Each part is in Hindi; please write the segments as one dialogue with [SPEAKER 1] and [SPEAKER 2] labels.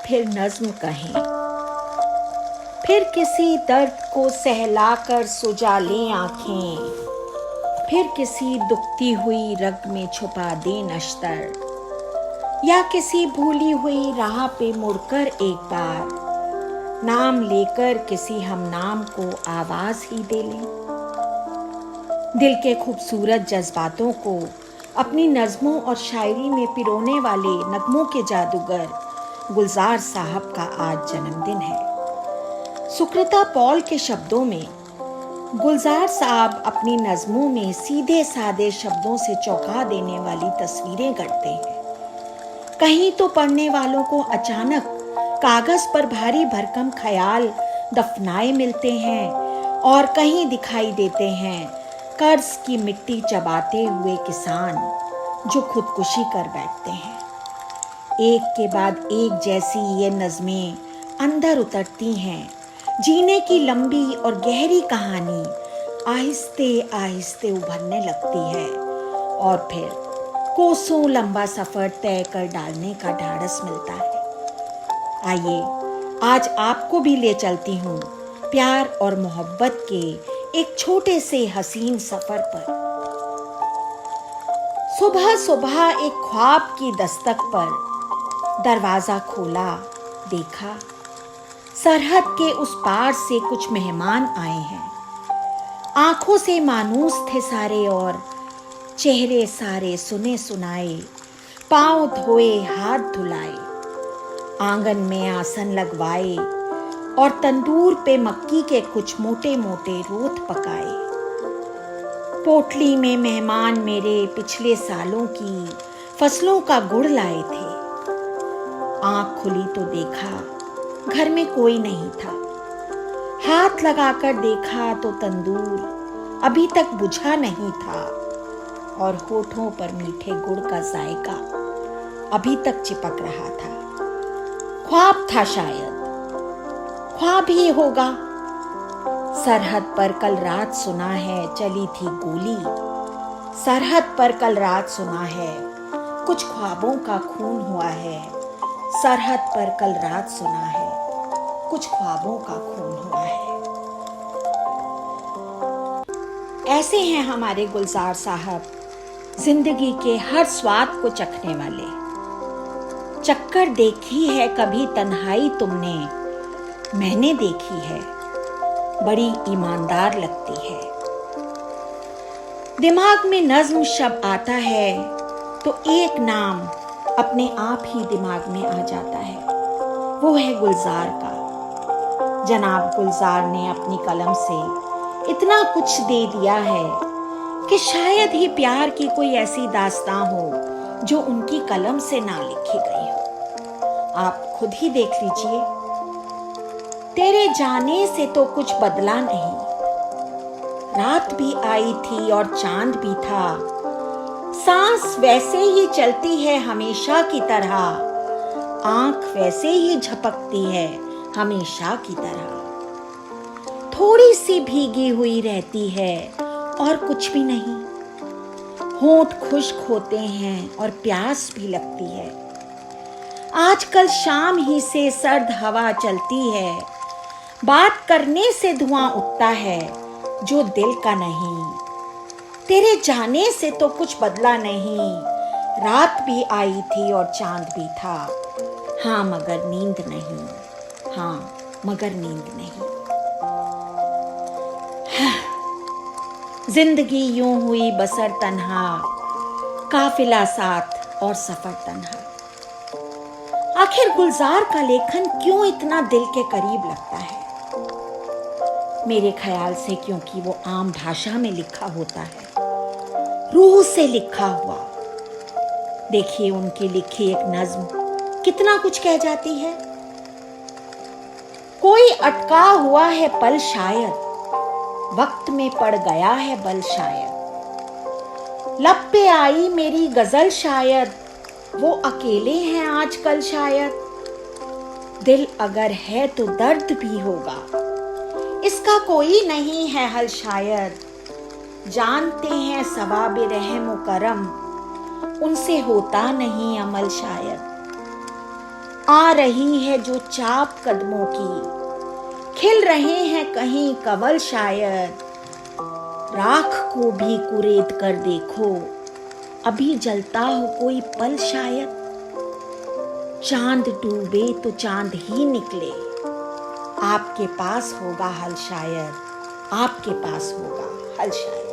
[SPEAKER 1] फिर नज्म कहें, फिर किसी दर्द को सहलाकर सुजा लें आंखें, फिर किसी दुखती हुई रग में छुपा दें नश्तर, या किसी भूली हुई राह पे मुड़कर एक बार नाम लेकर किसी हम नाम को आवाज ही दे लें। दिल के खूबसूरत जज्बातों को अपनी नज़मों और शायरी में पिरोने वाले नगमों के जादूगर गुलजार साहब का आज जन्मदिन है। सुकृता पॉल के शब्दों में गुलजार साहब अपनी नज़मों में सीधे सादे शब्दों से चौंका देने वाली तस्वीरें गढ़ते हैं। कहीं तो पढ़ने वालों को अचानक कागज पर भारी भरकम ख्याल दफनाए मिलते हैं और कहीं दिखाई देते हैं कर्ज की मिट्टी चबाते हुए किसान जो खुदकुशी कर बैठते हैं। एक के बाद एक जैसी ये नज़में अंदर उतरती हैं, जीने की लंबी और गहरी कहानी आहिस्ते आहिस्ते उभरने लगती है और फिर कोसों लंबा सफर तय कर डालने का ढाढ़स मिलता है। आइए आज आपको भी ले चलती हूँ प्यार और मोहब्बत के एक छोटे से हसीन सफर पर। सुबह सुबह एक ख्वाब की दस्तक पर दरवाजा खोला, देखा सरहद के उस पार से कुछ मेहमान आए हैं। आंखों से मानूस थे सारे और चेहरे सारे सुने सुनाए, पांव धोए हाथ धुलाए, आंगन में आसन लगवाए और तंदूर पे मक्की के कुछ मोटे मोटे रोट पकाए। पोटली में मेहमान मेरे पिछले सालों की फसलों का गुड़ लाए थे। आंख खुली तो देखा घर में कोई नहीं था। हाथ लगाकर देखा तो तंदूर अभी तक बुझा नहीं था और होठों पर मीठे गुड़ का जायका अभी तक चिपक रहा था। ख्वाब था शायद, ख्वाब ही होगा। सरहद पर कल रात सुना है चली थी गोली, सरहद पर कल रात सुना है कुछ ख्वाबों का खून हुआ है, सरहद पर कल रात सुना है कुछ ख्वाबों का खून हुआ है। ऐसे हैं हमारे गुलजार साहब, जिंदगी के हर स्वाद को चखने वाले। चक्कर देखी है कभी तन्हाई तुमने, मैंने देखी है, बड़ी ईमानदार लगती है। दिमाग में नज्म शब्द आता है तो एक नाम अपने आप ही दिमाग में आ जाता है, वो है गुलजार का। जनाब गुलजार ने अपनी कलम से इतना कुछ दे दिया है कि शायद ही प्यार की कोई ऐसी दास्तां हो जो उनकी कलम से ना लिखी गई हो। आप खुद ही देख लीजिए, तेरे जाने से तो कुछ बदला नहीं, रात भी आई थी और चांद भी था, सांस वैसे ही चलती है हमेशा की तरह, आंख वैसे ही झपकती है हमेशा की तरह, थोड़ी सी भीगी हुई रहती है और कुछ भी नहीं, होंठ खुश्क होते हैं और प्यास भी लगती है। आजकल शाम ही से सर्द हवा चलती है, बात करने से धुआं उठता है जो दिल का नहीं, तेरे जाने से तो कुछ बदला नहीं, रात भी आई थी और चांद भी था, हाँ मगर नींद नहीं, हाँ मगर नींद नहीं। जिंदगी यूं हुई बसर तन्हा, काफिला साथ और सफर तन्हा। आखिर गुलजार का लेखन क्यों इतना दिल के करीब लगता है? मेरे ख्याल से क्योंकि वो आम भाषा में लिखा होता है, रूह से लिखा हुआ। देखिए उनकी लिखी एक नज्म कितना कुछ कह जाती है। कोई अटका हुआ है पल शायद, वक्त में पड़ गया है बल शायद, लब पे आई मेरी गजल शायद, वो अकेले हैं आजकल शायद, दिल अगर है तो दर्द भी होगा, इसका कोई नहीं है हल शायद, जानते हैं सवाब रहम करम, उनसे होता नहीं अमल शायद। आ रही है जो चाप कदमों की, खिल रहे हैं कहीं कमल शायद। राख को भी कुरेद कर देखो, अभी जलता हो कोई पल शायद। चांद डूबे तो चांद ही निकले, आपके पास होगा हल शायद, आपके पास होगा हल शायद।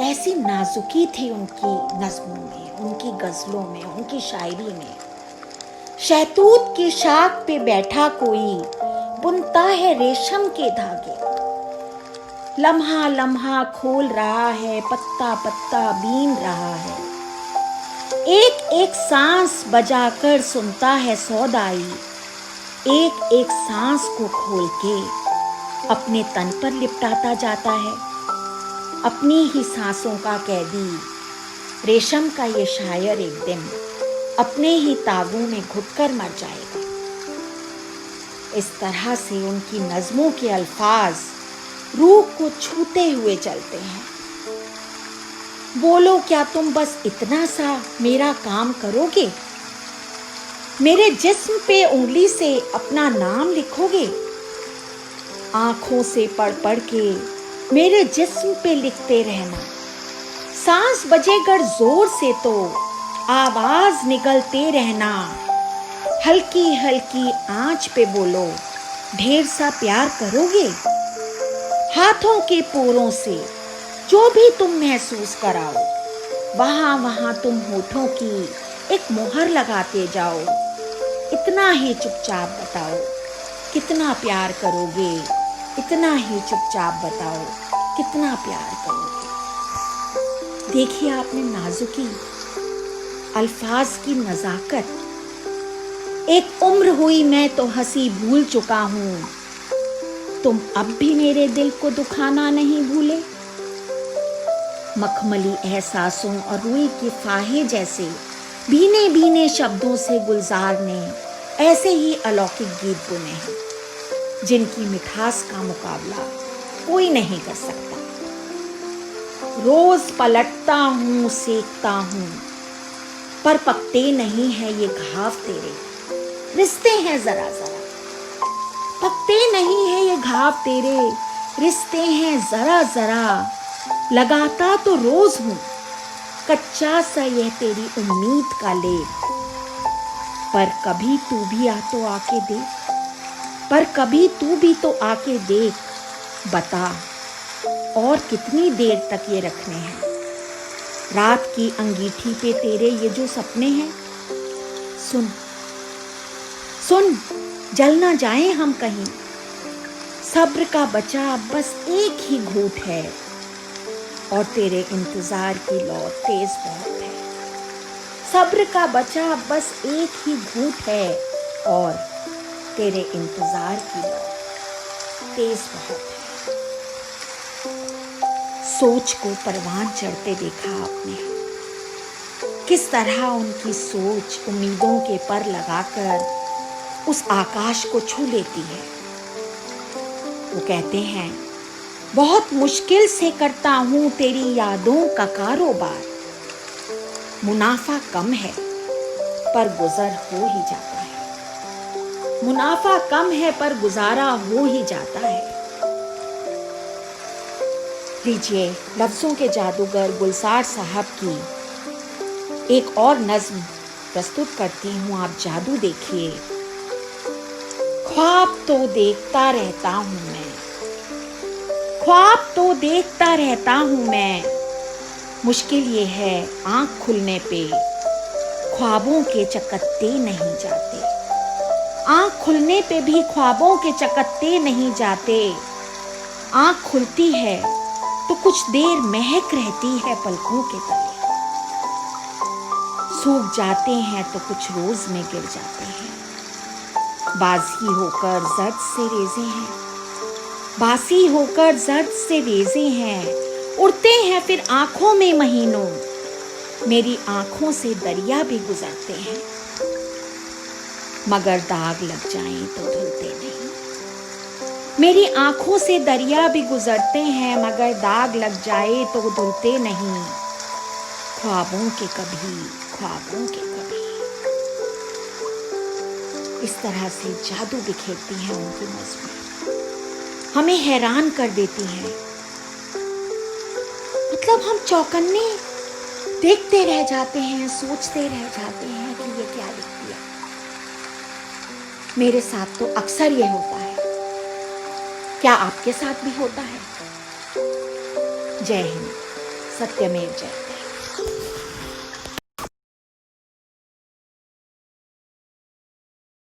[SPEAKER 1] ऐसी नाजुकी थी उनकी नज़्मों में, उनकी गज़लों में, उनकी शायरी में। शहतूत की शाख पे बैठा कोई बुनता है रेशम के धागे, लम्हा लम्हा खोल रहा है, पत्ता पत्ता बीन रहा है। एक एक सांस बजाकर सुनता है सौदाई, एक एक सांस को खोल के अपने तन पर लिपटाता जाता है। अपनी ही सांसों का कैदी रेशम का ये शायर एक दिन अपने ही तागों में घुटकर मर जाएगा। इस तरह से उनकी नज़्मों के अल्फाज रूह को छूते हुए चलते हैं। बोलो क्या तुम बस इतना सा मेरा काम करोगे, मेरे जिस्म पे उंगली से अपना नाम लिखोगे। आंखों से पढ़ पढ़ के मेरे जिस्म पे लिखते रहना, सांस बजेगर जोर से तो आवाज निकलते रहना। हल्की हल्की आंच पे बोलो ढेर सा प्यार करोगे। हाथों के पोरों से जो भी तुम महसूस कराओ, वहां वहां तुम होठों की एक मोहर लगाते जाओ। इतना ही चुपचाप बताओ कितना प्यार करोगे, इतना ही चुपचाप बताओ कितना प्यार करोगे। देखिए आपने नाजुकी, अल्फाज की नजाकत। एक उम्र हुई मैं तो हंसी भूल चुका हूं, तुम अब भी मेरे दिल को दुखाना नहीं भूले। मखमली एहसासों और रुई की फाहे जैसे भीने भीने शब्दों से गुलजार ने ऐसे ही अलौकिक गीत बुने हैं, जिनकी मिठास का मुकाबला कोई नहीं कर सकता। रोज पलटता हूँ, सेकता हूँ, पर पकते नहीं है ये घाव तेरे, रिश्ते हैं जरा जरा। पकते नहीं है ये घाव तेरे, रिश्ते हैं जरा जरा। लगाता तो रोज हूँ कच्चा सा यह तेरी उम्मीद का लेप, पर कभी तू भी तो आके देख, पर कभी तू भी तो आके देख। बता और कितनी देर तक ये रखने हैं, रात की अंगीठी पे तेरे ये जो सपने हैं। सुन सुन जल ना जाए हम कहीं, सब्र का बचा बस एक ही घूंट है, और तेरे इंतजार की लौ तेज बहुत है। सब्र का बचा बस एक ही घूंट है, और तेरे इंतजार की लौ तेज बहुत है। सोच को परवान चढ़ते देखा आपने, किस तरह उनकी सोच उम्मीदों के पर लगाकर उस आकाश को छू लेती है। वो कहते हैं बहुत मुश्किल से करता हूं तेरी यादों का कारोबार, मुनाफा कम है पर गुजर हो ही जाता है, मुनाफा कम है पर गुजारा हो ही जाता है। लीजिए लफ्जों के जादूगर गुलजार साहब की एक और नज्म प्रस्तुत करती हूँ, आप जादू देखिए। ख्वाब तो देखता रहता हूँ मैं, ख्वाब तो देखता रहता हूँ मैं, मुश्किल ये है आंख खुलने पे ख्वाबों के चकत्ते नहीं जाते। आंख खुलने पे भी ख्वाबों के चकत्ते नहीं जाते। आंख खुलती है तो कुछ देर महक रहती है पलकों के तले, सूख जाते हैं तो कुछ रोज में गिर जाते हैं। बासी होकर जर्द से रेजे हैं, बासी होकर जर्द से रेजे हैं, उड़ते हैं फिर आंखों में महीनों, मेरी आंखों से दरिया भी गुजरते हैं, मगर दाग लग जाएं तो धुलते नहीं। मेरी आंखों से दरिया भी गुजरते हैं, मगर दाग लग जाए तो धुलते नहीं। ख्वाबों के कभी, ख्वाबों के कभी। इस तरह से जादू बिखेरती हैं उनकी नज़्में, हमें हैरान कर देती हैं। मतलब हम चौकन्ने देखते रह जाते हैं, सोचते रह जाते हैं कि ये क्या लिख दिया। मेरे साथ तो अक्सर ये होता है। क्या आपके साथ भी होता है? जय हिंद, सत्यमेव जयते।